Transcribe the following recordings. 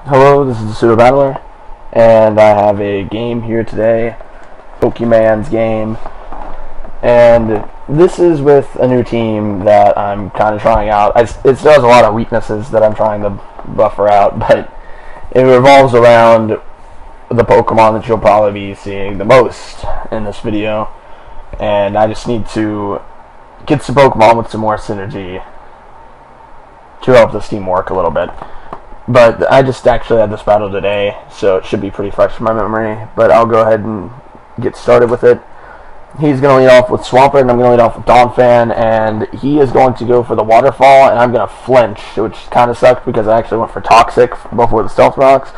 Hello, this is the Pseudo Battler, and I have a game here today, Pokemon's game, and this is with a new team that I'm kind of trying out. It still has a lot of weaknesses that I'm trying to buffer out, but it revolves around the Pokemon that you'll probably be seeing the most in this video, and I just need to get some Pokemon with some more synergy to help this team work a little bit. But I just actually had this battle today, so it should be pretty fresh in my memory. But I'll go ahead and get started with it. He's going to lead off with Swampert, and I'm going to lead off with Donphan, and he is going to go for the Waterfall, and I'm going to flinch, which kind of sucked because I actually went for Toxic before the Stealth Rocks.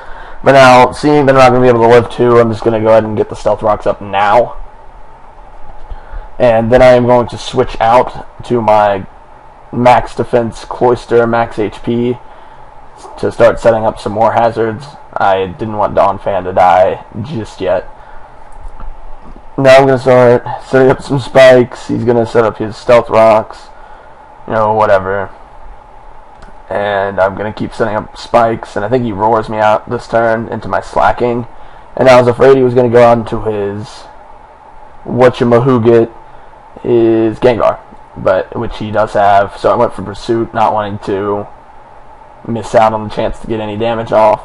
But now, seeing that I'm not going to be able to live 2, I'm just going to go ahead and get the Stealth Rocks up now. And then I am going to switch out to my max defense Cloyster, max HP, to start setting up some more hazards. I didn't want Donphan to die just yet. Now I'm going to start setting up some spikes. He's going to set up his Stealth Rocks, whatever. And I'm going to keep setting up spikes, and I think he roars me out this turn into my Slacking. And I was afraid he was going to go on to his whatchamahooget, his Gengar, but which he does have. So I went for Pursuit, not wanting to miss out on the chance to get any damage off.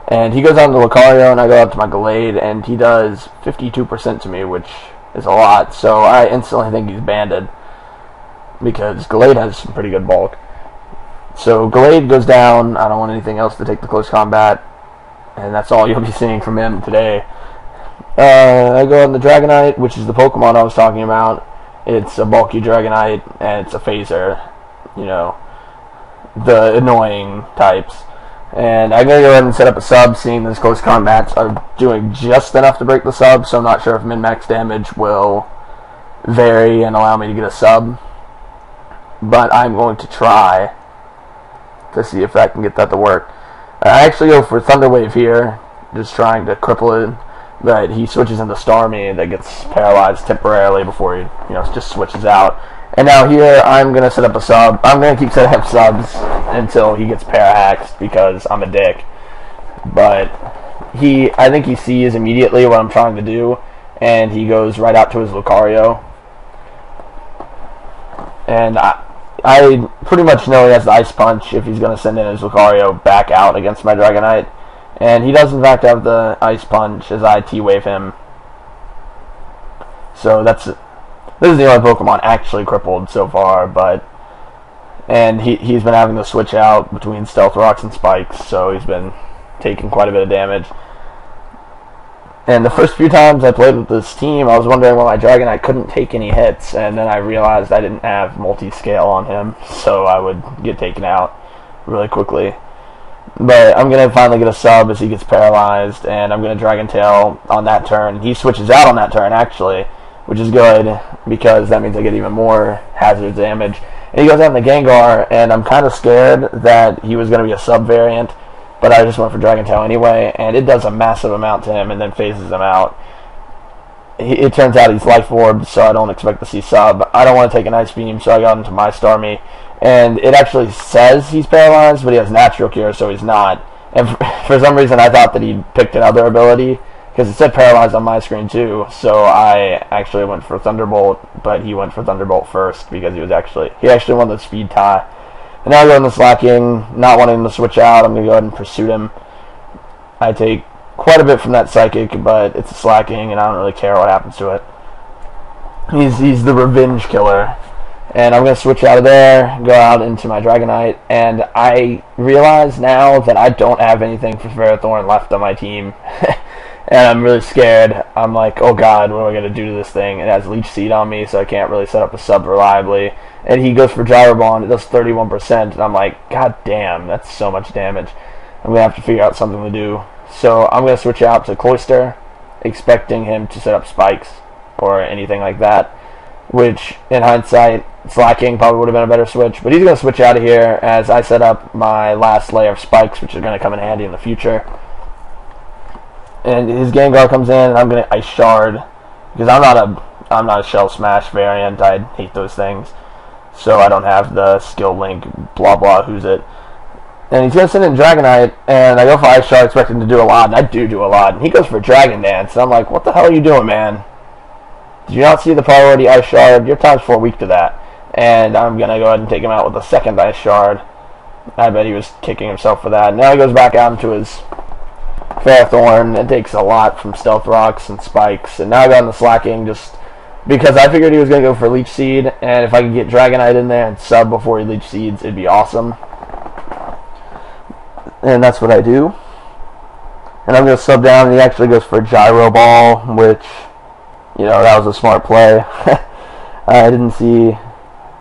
And he goes on to Lucario, and I go out to my Gallade, and he does 52% to me, which is a lot. So I instantly think he's banded, because Gallade has some pretty good bulk. So Gallade goes down. I don't want anything else to take the close combat, and that's all you'll be seeing from him today. I go on the Dragonite, which is the Pokemon I was talking about. It's a bulky Dragonite, and it's a phaser, the annoying types. And I'm going to go ahead and set up a sub, seeing those close combats are doing just enough to break the sub, so I'm not sure if min-max damage will vary and allow me to get a sub. But I'm going to try to see if I can get that to work. I actually go for Thunder Wave here, just trying to cripple it, but he switches into Starmie that gets paralyzed temporarily before he just switches out. And now here, I'm going to set up a sub. I'm going to keep setting up subs until he gets para-hacked because I'm a dick. But I think he sees immediately what I'm trying to do, and he goes right out to his Lucario. And I pretty much know he has the Ice Punch if he's going to send in his Lucario back out against my Dragonite. And he does in fact have the Ice Punch as I T-Wave him. So this is the only Pokemon actually crippled so far, and he's been having to switch out between Stealth Rocks and Spikes, so he's been taking quite a bit of damage. And the first few times I played with this team, I was wondering why my Dragonite couldn't take any hits, and then I realized I didn't have multi-scale on him, so I would get taken out really quickly. But I'm going to finally get a sub as he gets paralyzed, and I'm going to Dragon Tail on that turn. He switches out on that turn, actually, which is good, because that means I get even more hazard damage. And he goes out in the Gengar, and I'm kind of scared that he was going to be a sub-variant, but I just went for Dragon Tail anyway, and it does a massive amount to him and then phases him out. It turns out he's Life Orb, so I don't expect to see sub. I don't want to take an Ice Beam, so I got into my Starmie, and it actually says he's paralyzed, but he has Natural Cure, so he's not. And for some reason, I thought that he picked another ability, because it said paralyzed on my screen too, so I actually went for Thunderbolt, but he went for Thunderbolt first because he actually won the speed tie. And now I go into Slacking, not wanting to switch out. I'm going to go ahead and Pursuit him. I take quite a bit from that Psychic, but it's a Slacking, and I don't really care what happens to it. He's the revenge killer. And I'm going to switch out of there, go out into my Dragonite, and I realize now that I don't have anything for Ferrothorn left on my team. And I'm really scared. I'm like, oh god, what am I going to do to this thing? It has Leech Seed on me, so I can't really set up a sub reliably. And he goes for Gyro Bond, it does 31%, and I'm like, god damn, that's so much damage. I'm going to have to figure out something to do. So I'm going to switch out to Cloyster, expecting him to set up spikes, or anything like that. Which, in hindsight, Slacking probably would have been a better switch. But he's going to switch out of here as I set up my last layer of spikes, which are going to come in handy in the future. And his Gengar comes in, and I'm going to Ice Shard, because I'm not a Shell Smash variant. I hate those things. So I don't have the skill link, blah blah, who's it. And he's going to send in Dragonite, and I go for Ice Shard expecting to do a lot, and I do a lot. And he goes for Dragon Dance, and I'm like, what the hell are you doing, man? Did you not see the priority Ice Shard? Your time's 4 weak to that. And I'm going to go ahead and take him out with a second Ice Shard. I bet he was kicking himself for that. Now he goes back out into his Ferrothorn. It takes a lot from Stealth Rocks and Spikes. And now I got in the slacking just because I figured he was going to go for Leech Seed. And if I could get Dragonite in there and sub before he Leech Seeds, it'd be awesome. And that's what I do. And I'm going to sub down, and he actually goes for Gyro Ball, which, you know, that was a smart play. I didn't see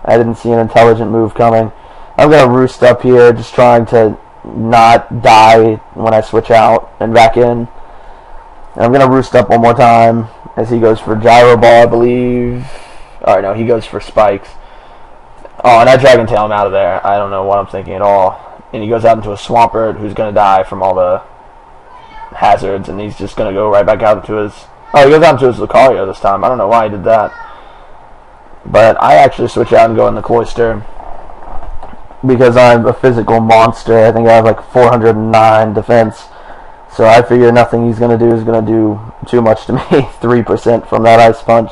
an intelligent move coming. I'm going to roost up here, just trying to not die when I switch out and back in. And I'm going to roost up one more time as he goes for Gyro Ball, I believe. Alright, no, he goes for Spikes. Oh, and I Dragon Tail him out of there. I don't know what I'm thinking at all. And he goes out into a Swampert who's going to die from all the hazards, and he's just going to go right back out into his... Oh, he goes out into his Lucario this time. I don't know why he did that. But I actually switch out and go in the Cloyster because I'm a physical monster. I think I have like 409 defense. So I figure nothing he's going to do is going to do too much to me. 3% from that Ice Punch.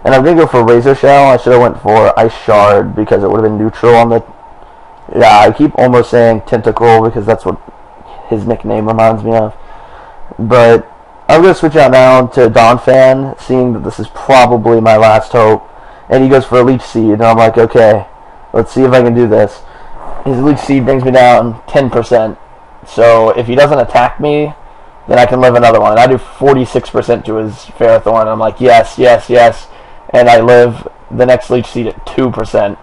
And I'm going to go for Razor Shell. I should have went for Ice Shard because it would have been neutral on the... Yeah, I keep almost saying Tentacle because that's what his nickname reminds me of. But I'm going to switch out now to Donphan, seeing that this is probably my last hope. And he goes for a Leech Seed, and I'm like, okay, let's see if I can do this. His Leech Seed brings me down 10%. So if he doesn't attack me, then I can live another one. And I do 46% to his Ferrothorn, and I'm like, yes, yes, yes. And I live the next Leech Seed at 2%.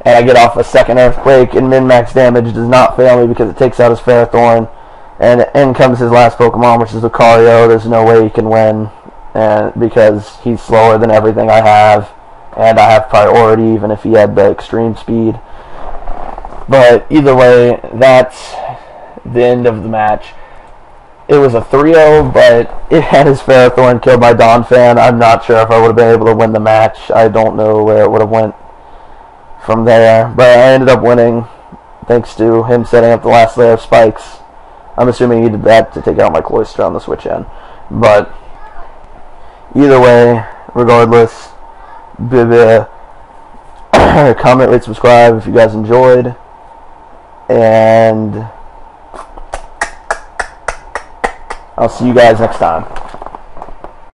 And I get off a second Earthquake, and min-max damage does not fail me because it takes out his Ferrothorn. And in comes his last Pokemon, which is Lucario. There's no way he can win, and because he's slower than everything I have, and I have priority even if he had the extreme speed. But either way, that's the end of the match. It was a 3-0, but it had his Ferrothorn killed by Donphan. I'm not sure if I would have been able to win the match. I don't know where it would have went from there, but I ended up winning thanks to him setting up the last layer of Spikes. I'm assuming he did that to take out my Cloyster on the switch in. But either way, regardless, comment, rate, subscribe if you guys enjoyed. And I'll see you guys next time.